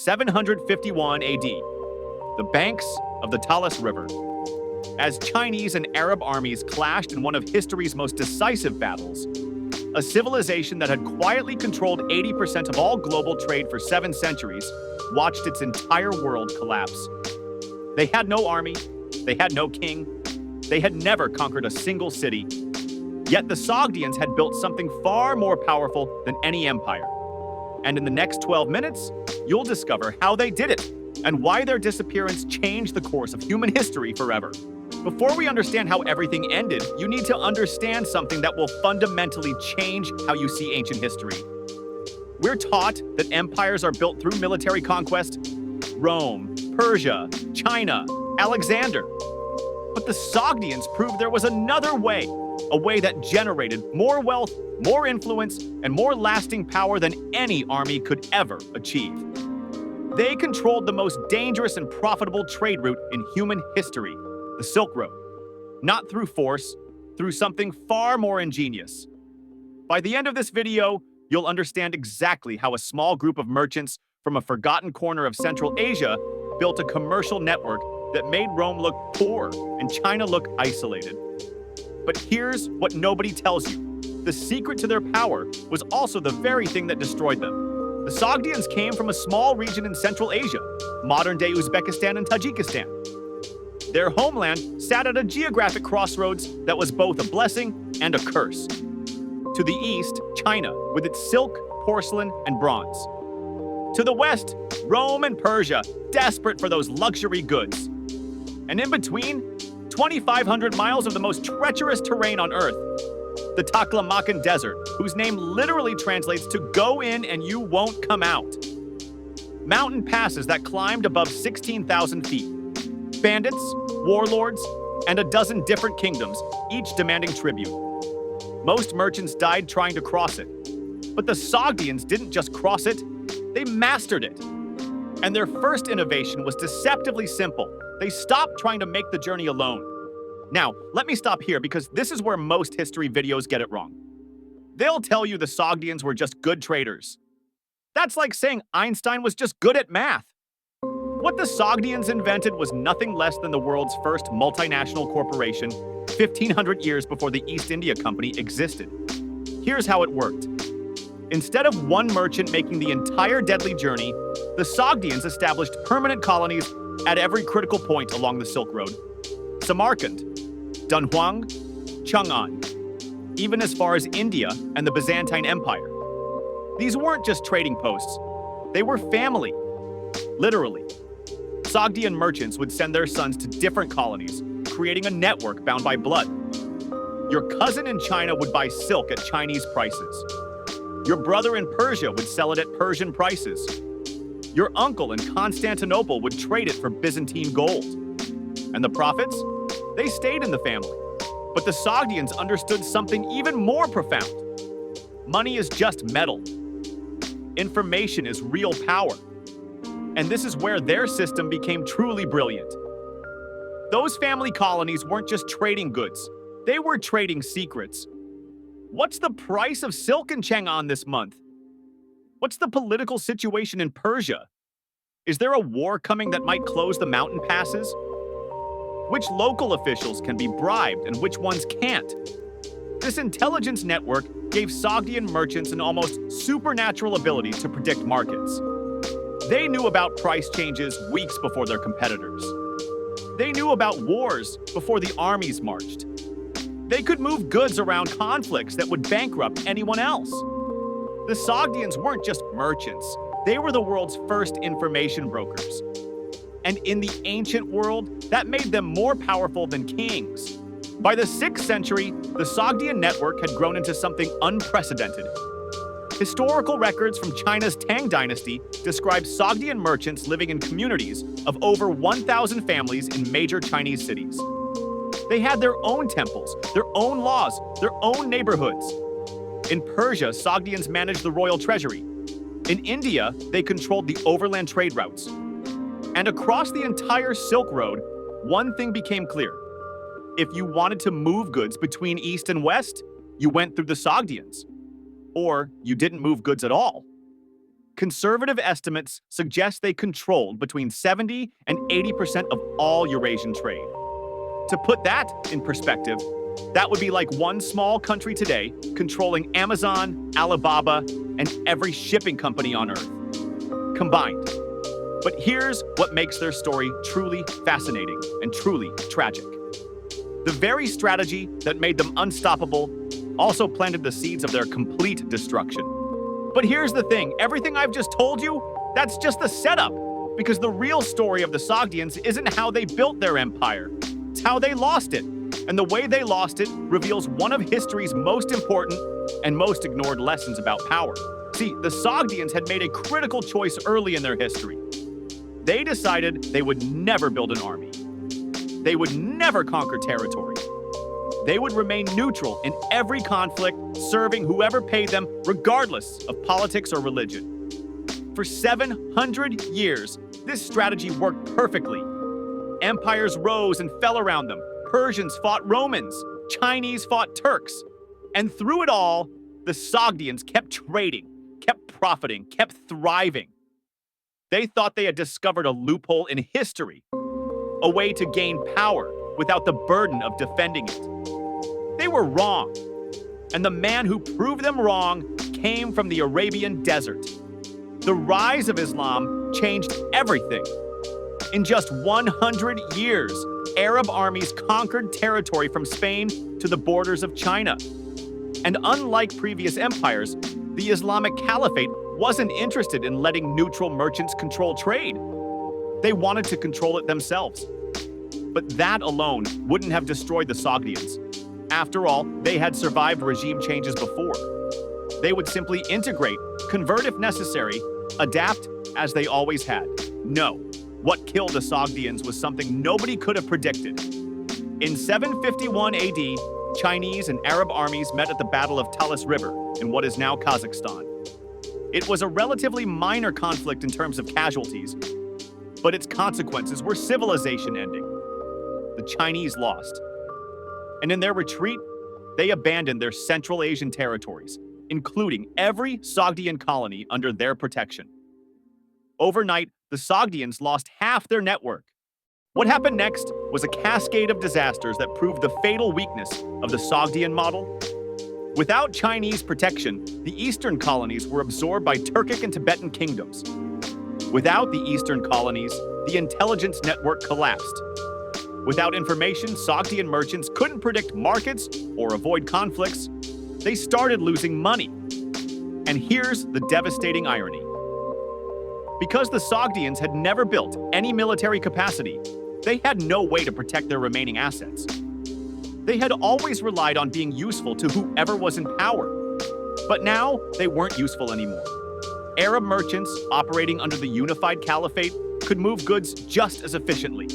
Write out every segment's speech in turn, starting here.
751 AD, the banks of the Talas River. As Chinese and Arab armies clashed in one of history's most decisive battles, a civilization that had quietly controlled 80% of all global trade for 7 centuries watched its entire world collapse. They had no army, they had no king, they had never conquered a single city. Yet the Sogdians had built something far more powerful than any empire. And in the next 12 minutes, you'll discover how they did it and why their disappearance changed the course of human history forever. Before we understand how everything ended, you need to understand something that will fundamentally change how you see ancient history. We're taught that empires are built through military conquest: Rome, Persia, China, Alexander. But the Sogdians proved there was another way, a way that generated more wealth, more influence, and more lasting power than any army could ever achieve. They controlled the most dangerous and profitable trade route in human history, the Silk Road. Not through force, through something far more ingenious. By the end of this video, you'll understand exactly how a small group of merchants from a forgotten corner of Central Asia built a commercial network that made Rome look poor and China look isolated. But here's what nobody tells you. The secret to their power was also the very thing that destroyed them. The Sogdians came from a small region in Central Asia, modern-day Uzbekistan and Tajikistan. Their homeland sat at a geographic crossroads that was both a blessing and a curse. To the east, China, with its silk, porcelain, and bronze. To the west, Rome and Persia, desperate for those luxury goods. And in between, 2,500 miles of the most treacherous terrain on Earth, the Taklamakan Desert, whose name literally translates to "go in and you won't come out." Mountain passes that climbed above 16,000 feet. Bandits, warlords, and a dozen different kingdoms, each demanding tribute. Most merchants died trying to cross it. But the Sogdians didn't just cross it, they mastered it. And their first innovation was deceptively simple. They stopped trying to make the journey alone. Now, let me stop here because this is where most history videos get it wrong. They'll tell you the Sogdians were just good traders. That's like saying Einstein was just good at math. What the Sogdians invented was nothing less than the world's first multinational corporation, 1,500 years before the East India Company existed. Here's how it worked. Instead of one merchant making the entire deadly journey, the Sogdians established permanent colonies at every critical point along the Silk Road. Samarkand, Dunhuang, Chang'an, even as far as India and the Byzantine Empire. These weren't just trading posts. They were family. Literally. Sogdian merchants would send their sons to different colonies, creating a network bound by blood. Your cousin in China would buy silk at Chinese prices. Your brother in Persia would sell it at Persian prices. Your uncle in Constantinople would trade it for Byzantine gold. And the profits? They stayed in the family. But the Sogdians understood something even more profound. Money is just metal. Information is real power. And this is where their system became truly brilliant. Those family colonies weren't just trading goods. They were trading secrets. What's the price of silk in Chang'an this month? What's the political situation in Persia? Is there a war coming that might close the mountain passes? Which local officials can be bribed and which ones can't? This intelligence network gave Sogdian merchants an almost supernatural ability to predict markets. They knew about price changes weeks before their competitors. They knew about wars before the armies marched. They could move goods around conflicts that would bankrupt anyone else. The Sogdians weren't just merchants. They were the world's first information brokers. And in the ancient world, that made them more powerful than kings. By the 6th century, the Sogdian network had grown into something unprecedented. Historical records from China's Tang dynasty describe Sogdian merchants living in communities of over 1,000 families in major Chinese cities. They had their own temples, their own laws, their own neighborhoods. In Persia, Sogdians managed the royal treasury. In India, they controlled the overland trade routes. And across the entire Silk Road, one thing became clear. If you wanted to move goods between East and West, you went through the Sogdians. Or you didn't move goods at all. Conservative estimates suggest they controlled between 70 and 80% of all Eurasian trade. To put that in perspective, that would be like one small country today controlling Amazon, Alibaba, and every shipping company on Earth combined. But here's what makes their story truly fascinating and truly tragic. The very strategy that made them unstoppable also planted the seeds of their complete destruction. But here's the thing, everything I've just told you, that's just the setup, because the real story of the Sogdians isn't how they built their empire, it's how they lost it. And the way they lost it reveals one of history's most important and most ignored lessons about power. See, the Sogdians had made a critical choice early in their history. They decided they would never build an army. They would never conquer territory. They would remain neutral in every conflict, serving whoever paid them, regardless of politics or religion. For 700 years, this strategy worked perfectly. Empires rose and fell around them. Persians fought Romans. Chinese fought Turks. And through it all, the Sogdians kept trading, kept profiting, kept thriving. They thought they had discovered a loophole in history, a way to gain power without the burden of defending it. They were wrong, and the man who proved them wrong came from the Arabian desert. The rise of Islam changed everything. In just 100 years, Arab armies conquered territory from Spain to the borders of China. And unlike previous empires, the Islamic Caliphate wasn't interested in letting neutral merchants control trade. They wanted to control it themselves. But that alone wouldn't have destroyed the Sogdians. After all, they had survived regime changes before. They would simply integrate, convert if necessary, adapt as they always had. No, what killed the Sogdians was something nobody could have predicted. In 751 AD, Chinese and Arab armies met at the Battle of Talas River in what is now Kazakhstan. It was a relatively minor conflict in terms of casualties, but its consequences were civilization ending. The Chinese lost. And in their retreat, they abandoned their Central Asian territories, including every Sogdian colony under their protection. Overnight, the Sogdians lost half their network. What happened next was a cascade of disasters that proved the fatal weakness of the Sogdian model. Without Chinese protection, the eastern colonies were absorbed by Turkic and Tibetan kingdoms. Without the eastern colonies, the intelligence network collapsed. Without information, Sogdian merchants couldn't predict markets or avoid conflicts. They started losing money. And here's the devastating irony. Because the Sogdians had never built any military capacity, they had no way to protect their remaining assets. They had always relied on being useful to whoever was in power. But now, they weren't useful anymore. Arab merchants operating under the unified caliphate could move goods just as efficiently.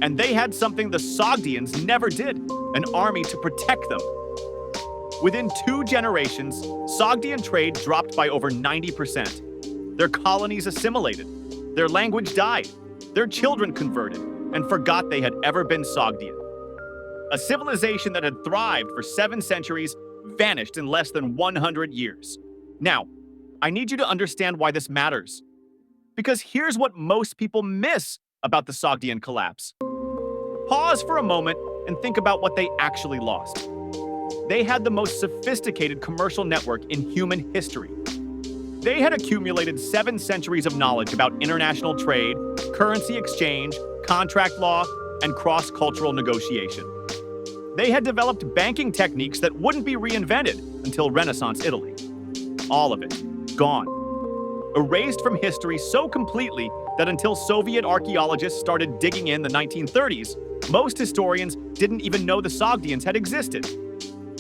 And they had something the Sogdians never did, an army to protect them. Within 2 generations, Sogdian trade dropped by over 90%. Their colonies assimilated. Their language died. Their children converted and forgot they had ever been Sogdian. A civilization that had thrived for 7 centuries vanished in less than 100 years. Now, I need you to understand why this matters. Because here's what most people miss about the Sogdian collapse. Pause for a moment and think about what they actually lost. They had the most sophisticated commercial network in human history. They had accumulated 7 centuries of knowledge about international trade, currency exchange, contract law, and cross-cultural negotiation. They had developed banking techniques that wouldn't be reinvented until Renaissance Italy. All of it, gone. Erased from history so completely that until Soviet archaeologists started digging in the 1930s, most historians didn't even know the Sogdians had existed.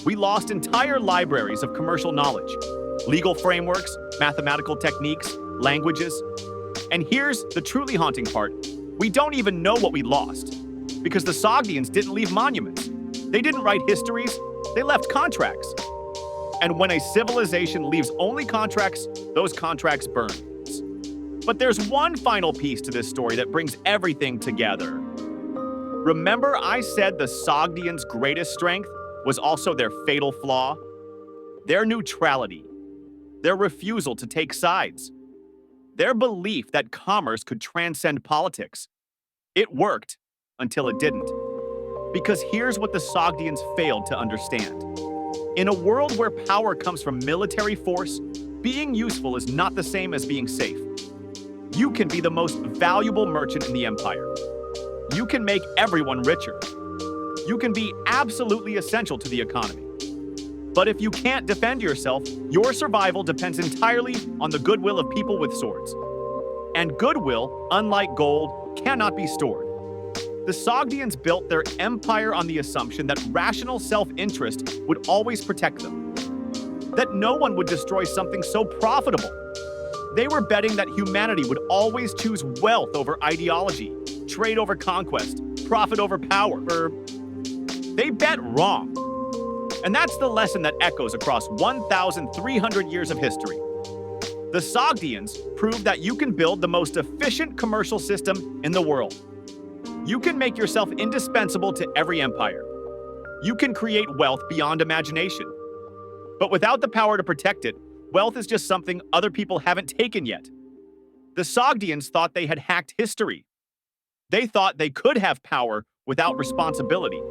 We lost entire libraries of commercial knowledge, legal frameworks, mathematical techniques, languages. And here's the truly haunting part. We don't even know what we lost, because the Sogdians didn't leave monuments. They didn't write histories, they left contracts. And when a civilization leaves only contracts, those contracts burn. But there's one final piece to this story that brings everything together. Remember I said the Sogdians' greatest strength was also their fatal flaw? Their neutrality. Their refusal to take sides. their belief that commerce could transcend politics. It worked until it didn't. Because here's what the Sogdians failed to understand. In a world where power comes from military force, being useful is not the same as being safe. You can be the most valuable merchant in the empire. You can make everyone richer. You can be absolutely essential to the economy. But if you can't defend yourself, your survival depends entirely on the goodwill of people with swords. And goodwill, unlike gold, cannot be stored. The Sogdians built their empire on the assumption that rational self-interest would always protect them, that no one would destroy something so profitable. They were betting that humanity would always choose wealth over ideology, trade over conquest, profit over power. They bet wrong. And that's the lesson that echoes across 1,300 years of history. The Sogdians proved that you can build the most efficient commercial system in the world. You can make yourself indispensable to every empire. You can create wealth beyond imagination. But without the power to protect it, wealth is just something other people haven't taken yet. The Sogdians thought they had hacked history. They thought they could have power without responsibility,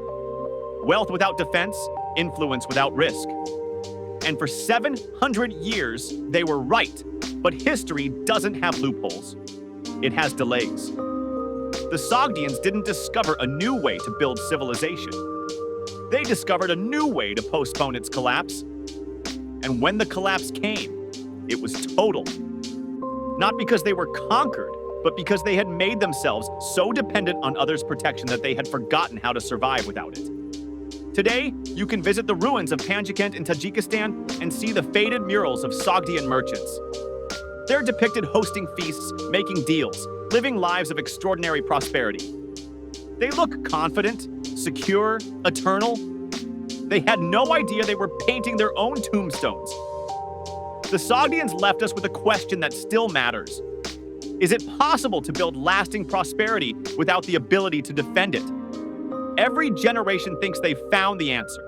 wealth without defense, influence without risk. And for 700 years, they were right. But history doesn't have loopholes. It has delays. The Sogdians didn't discover a new way to build civilization. They discovered a new way to postpone its collapse. And when the collapse came, it was total. Not because they were conquered, but because they had made themselves so dependent on others' protection that they had forgotten how to survive without it. Today, you can visit the ruins of Panjikent in Tajikistan and see the faded murals of Sogdian merchants. They're depicted hosting feasts, making deals, living lives of extraordinary prosperity. They look confident, secure, eternal. They had no idea they were painting their own tombstones. The Sogdians left us with a question that still matters. Is it possible to build lasting prosperity without the ability to defend it? Every generation thinks they've found the answer.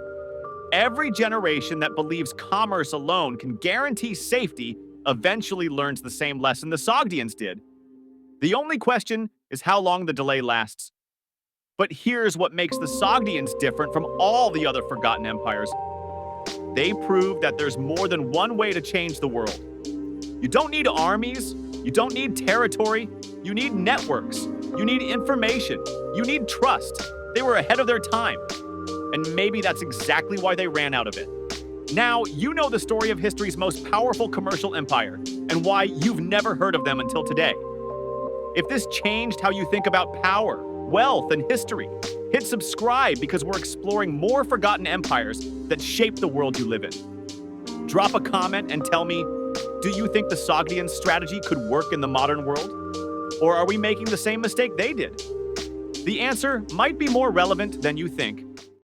Every generation that believes commerce alone can guarantee safety eventually learns the same lesson the Sogdians did. The only question is how long the delay lasts. But here's what makes the Sogdians different from all the other forgotten empires. They prove that there's more than one way to change the world. You don't need armies. You don't need territory. You need networks. You need information. You need trust. They were ahead of their time. And maybe that's exactly why they ran out of it. Now, you know the story of history's most powerful commercial empire and why you've never heard of them until today. If this changed how you think about power, wealth, and history, hit subscribe because we're exploring more forgotten empires that shape the world you live in. Drop a comment and tell me, do you think the Sogdian strategy could work in the modern world? Or are we making the same mistake they did? The answer might be more relevant than you think.